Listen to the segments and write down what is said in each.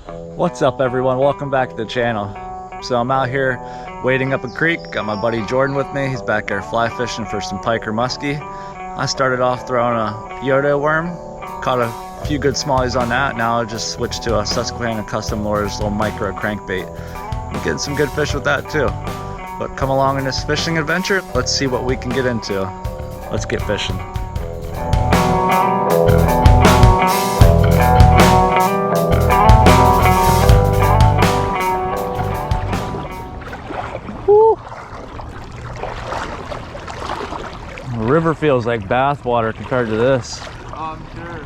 What's up everyone, welcome back to the channel. So I'm out here wading up a creek, got my buddy Jordan with me. He's back there fly fishing for some pike or muskie. I started off throwing a Yoto worm, caught a few good smallies on that. Now I just switched to a Susquehanna custom lures, little micro crankbait. I'm getting some good fish with that too. But come along in this fishing adventure, let's see what we can get into. Let's get fishing. The river feels like bath water compared to this. I'm sure.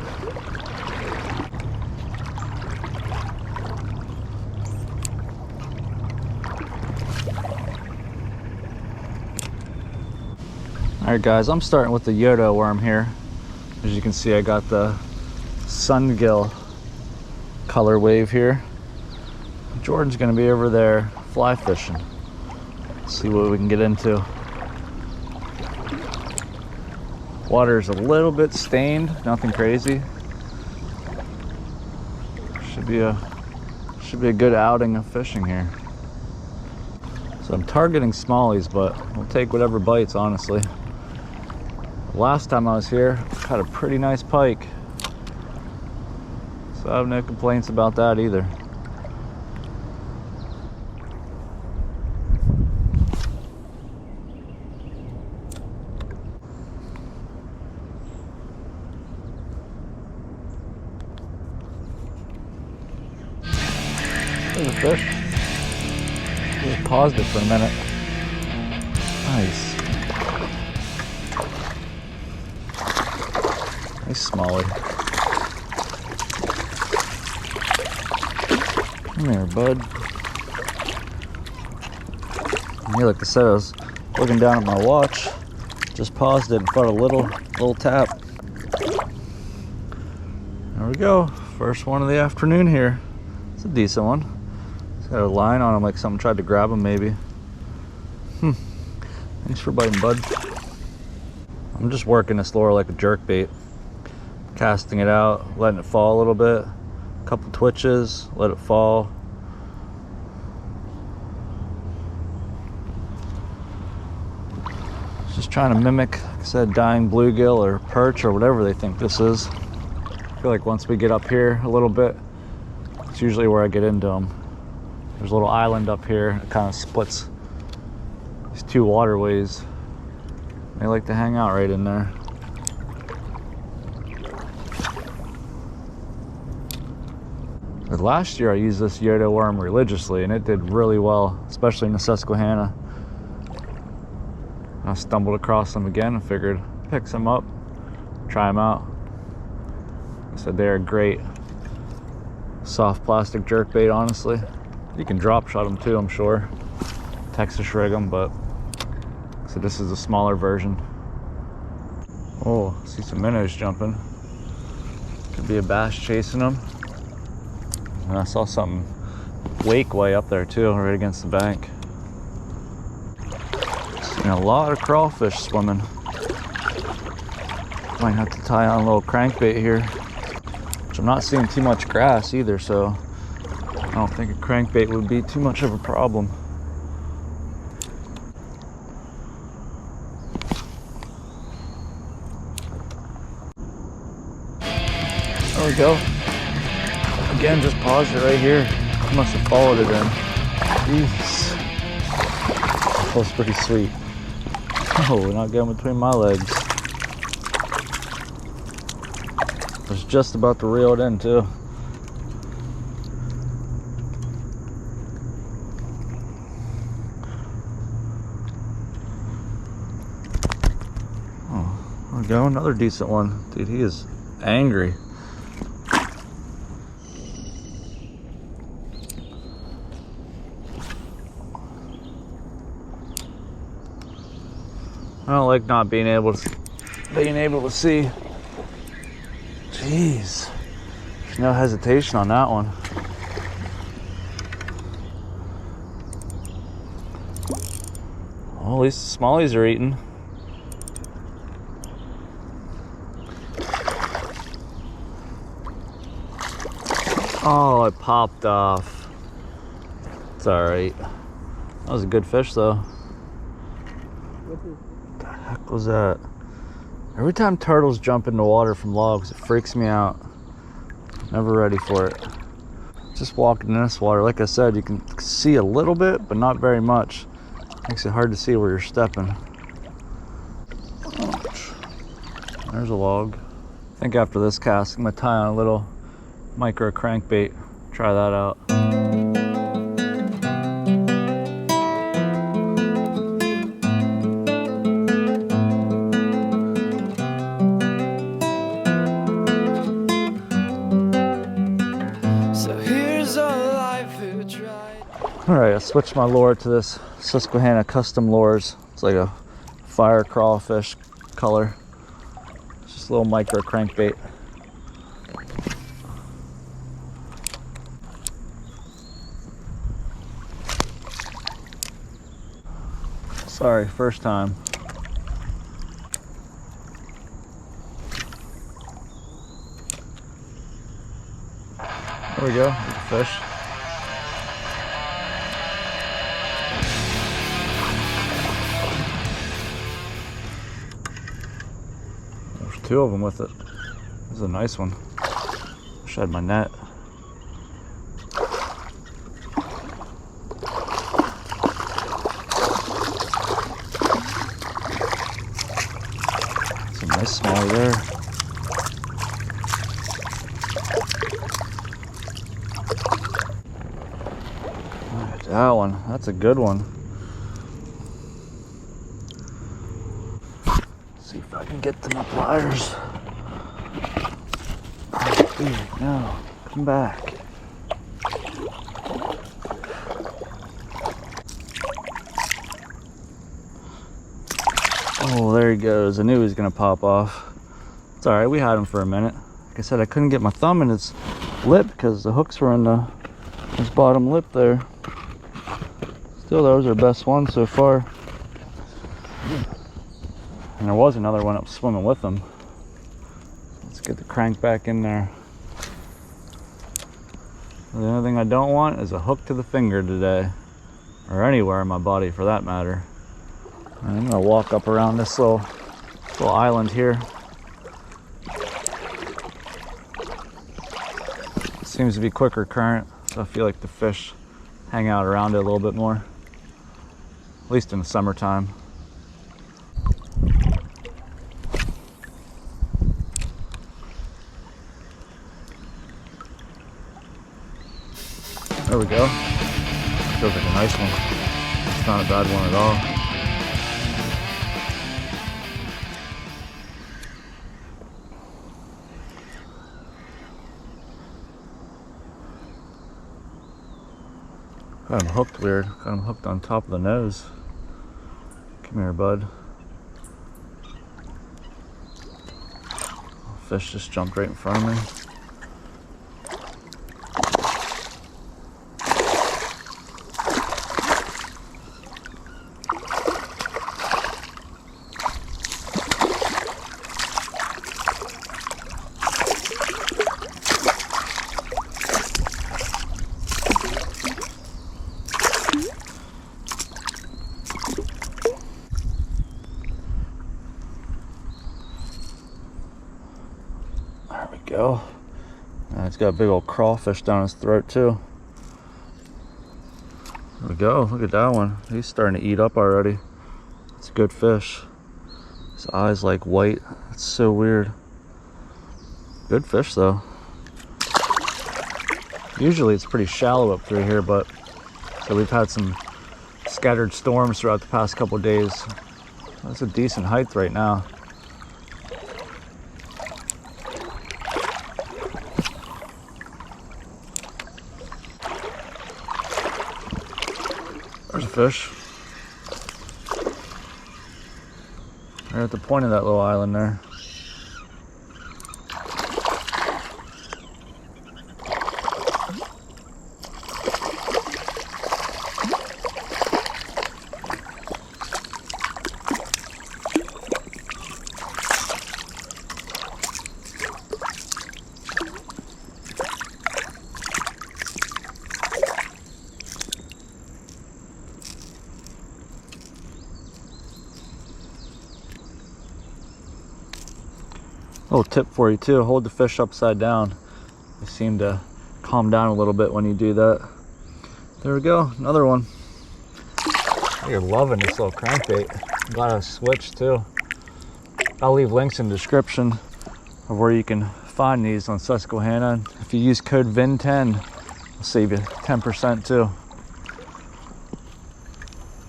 Alright guys, I'm starting with the Yoto worm here. As you can see, I got the Sungill color wave here. Jordan's gonna be over there fly fishing. Let's see what we can get into. Water's a little bit stained, nothing crazy. Should be a good outing of fishing here. So I'm targeting smallies, but we'll take whatever bites, honestly. Last time I was here, caught a pretty nice pike. So I have no complaints about that either. There's a fish. Just paused it for a minute. Nice. Nice smallie. Come here, bud. Yeah, like I said, I was looking down at my watch. Just paused it and felt a little tap. There we go. First one of the afternoon here. It's a decent one. It's got a line on him, like something tried to grab him maybe. Thanks for biting, bud. I'm just working this lure like a jerk bait. Casting it out, letting it fall a little bit. A couple twitches, let it fall. Just trying to mimic, like I said, dying bluegill or perch or whatever they think this is. I feel like once we get up here a little bit, it's usually where I get into them. There's a little island up here. It kind of splits these two waterways. They like to hang out right in there. But last year I used this Yoto worm religiously and it did really well, especially in the Susquehanna. I stumbled across them again and figured pick some up, try them out. I said they're great soft plastic jerkbait, honestly. You can drop shot them too, I'm sure. Texas rig them, but so this is a smaller version. Oh, see some minnows jumping. Could be a bass chasing them. And I saw something wake way up there too, right against the bank. Seen a lot of crawfish swimming. Might have to tie on a little crankbait here. Which I'm not seeing too much grass either, so I don't think a crankbait would be too much of a problem. There we go. Again, just paused it right here. I must have followed it in. Jeez. That feels pretty sweet. Oh, we're not getting between my legs. I was just about to reel it in too. Oh, there we go, another decent one. Dude, he is angry. I don't like not being able to see. Jeez, there's no hesitation on that one. Well, at least the smallies are eating. Oh, it popped off. It's alright. That was a good fish though. What the heck was that? Every time turtles jump into water from logs, it freaks me out. Never ready for it. Just walking in this water, like I said, you can see a little bit, but not very much. Makes it hard to see where you're stepping. Ouch. There's a log. I think after this cast, I'm gonna tie on a little micro crankbait. Try that out. Alright, I switched my lure to this Susquehanna custom lures. It's like a fire crawfish color. It's just a little micro crankbait. Sorry, first time. There we go, there's a fish. There's two of them with it. This is a nice one. Wish I had my net. Some nice smelly there. That one, that's a good one. Let's see if I can get to my pliers. Oh, dude, no, come back. Oh, there he goes. I knew he was gonna pop off. It's all right, we had him for a minute. Like I said, I couldn't get my thumb in his lip because the hooks were in his bottom lip there. Still, that was our best one so far. And there was another one up swimming with them. Let's get the crank back in there. The only thing I don't want is a hook to the finger today, or anywhere in my body for that matter. I'm gonna walk up around this little island here. Seems to be quicker current, so I feel like the fish hang out around it a little bit more. At least in the summertime. There we go. Feels like a nice one. It's not a bad one at all. Got him hooked weird. Got him hooked on top of the nose. Come here, bud. Fish just jumped right in front of me. There we go. It's got a big old crawfish down his throat too. There we go. Look at that one. He's starting to eat up already. It's a good fish. His eyes like white. It's so weird. Good fish though. Usually it's pretty shallow up through here, but so we've had some scattered storms throughout the past couple days. That's a decent height right now. There's a fish. Right at the point of that little island there. Little tip for you too, hold the fish upside down. They seem to calm down a little bit when you do that. There we go, another one. You're loving this little crankbait. I'm glad I switched too. I'll leave links in the description of where you can find these on Susquehanna. If you use code VIN10, it'll save you 10% too.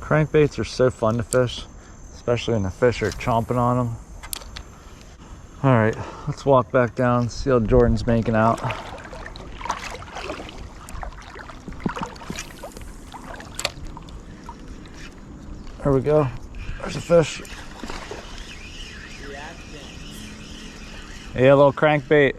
Crankbaits are so fun to fish, especially when the fish are chomping on them. All right, let's walk back down, see how Jordan's making out. There we go. There's a fish. Yeah, a little crankbait.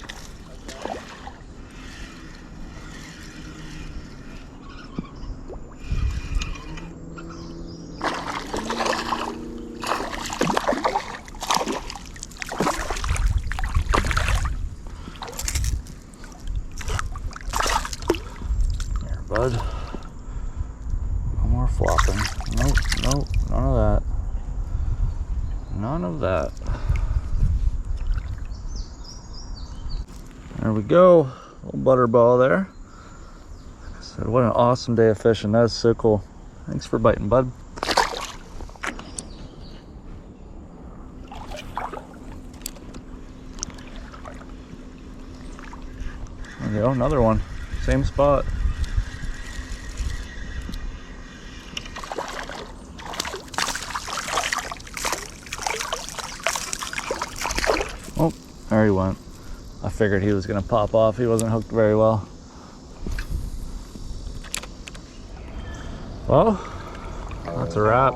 There, bud. No more flopping. Nope, nope, none of that. None of that. There we go, little butterball there. Like I said, what an awesome day of fishing. That is so cool. Thanks for biting, bud. There we go, another one. Same spot. Oh, there he went. I figured he was gonna pop off. He wasn't hooked very well. Well, that's a wrap.